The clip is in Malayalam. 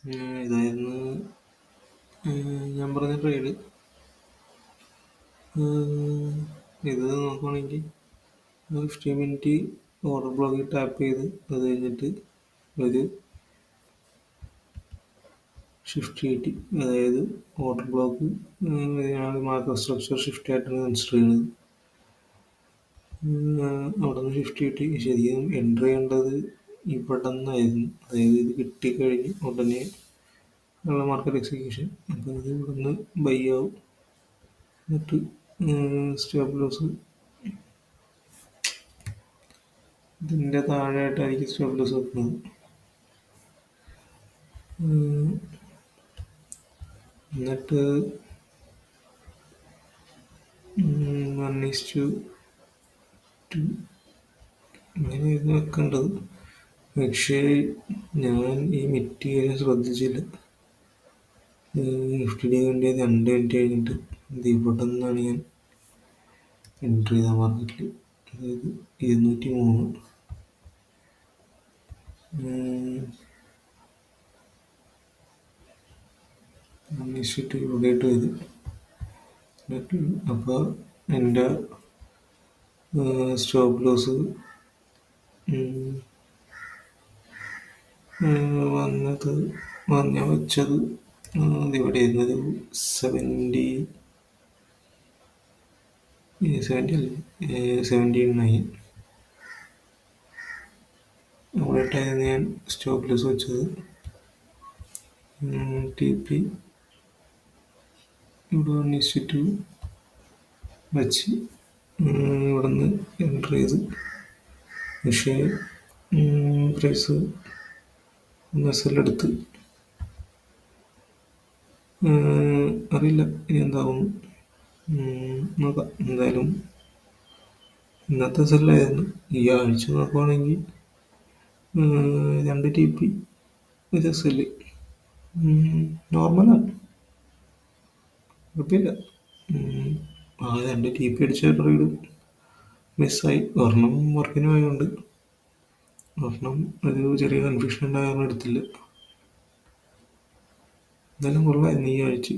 ഇതായിരുന്നു ഞാൻ പറഞ്ഞ ട്രേഡ്. ഇത് നോക്കുകയാണെങ്കിൽ 15 മിനിറ്റ് ഓർഡർ ബ്ലോക്കിൽ ടാപ്പ് ചെയ്ത് അത് കഴിഞ്ഞിട്ട് ഒരു ഷിഫ്റ്റ് കിട്ടി. അതായത് order block market structure shift ആയിട്ടാണ് കൺസിഡർ ചെയ്യുന്നത്. അവിടെ നിന്ന് ഷിഫ്റ്റ് കിട്ടി. ശരിക്കും എൻട്രി ചെയ്യേണ്ടത് ഇവിടെ നിന്നായിരുന്നു. അതായത് ഇത് കിട്ടിക്കഴിഞ്ഞ് ഉടനെ ഉള്ള മാർക്കറ്റ് എക്സിക്യൂഷൻ. അപ്പോൾ ഇത് ഇവിടെ നിന്ന് ബൈ ആവും. എന്നിട്ട് സ്റ്റോപ്പ് ലോസ് ഇതിൻ്റെ താഴെയായിട്ടായിരിക്കും സ്റ്റോപ്പ് ലോസ് വെക്കുന്നത്. എന്നിട്ട് 1:2 അങ്ങനെയായിരുന്നു വെക്കേണ്ടത്. പക്ഷേ ഞാൻ ഈ മെറ്റീരിയൽ ശ്രദ്ധിച്ചില്ല. 50 വേണ്ടിയത് 2 മിനിറ്റ് കഴിഞ്ഞിട്ട് ഇത് ഇവിടെ നിന്നാണ് ഞാൻ എൻട്രി ചെയ്ത മാർക്കറ്റിൽ. അതായത് 203 ഇവിടെ ഇട്ട് ചെയ്ത്. അപ്പോൾ എൻ്റെ സ്റ്റോപ്പ് ലോസ് വന്നത് ഞാൻ വെച്ചത് ഇവിടെ ഇരുന്നത് 17.9 അവിടെയായിട്ടായിരുന്നു ഞാൻ സ്റ്റോപ്പ് ലോസ് വെച്ചത്. ടി പി ഇവിടെ 1:2 വെച്ച് ഇവിടെ നിന്ന് എൻ്റർ ചെയ്ത്. പക്ഷേ പ്രൈസ് സെല്ലെടുത്ത് അറിയില്ല ഇനി എന്താവും. നോക്കാം. എന്തായാലും ഇന്നത്തെ സെല്ലായിരുന്നു. ഈ ആഴ്ച നോക്കുവാണെങ്കിൽ 2 TP സെല്ല് നോർമലാണ്, കുഴപ്പമില്ല. ആ 2 TP അടിച്ച ട്രേഡ് മിസ്സായി. ഒരെണ്ണം വർക്കിന് പോയതുകൊണ്ട്, ഒരെണ്ണം ഒരു ചെറിയ കൺഫ്യൂഷൻ ഉണ്ടായ കാരണം എടുത്തില്ല. എന്തായാലും കൊള്ളായിരുന്നു ഈ ആഴ്ച.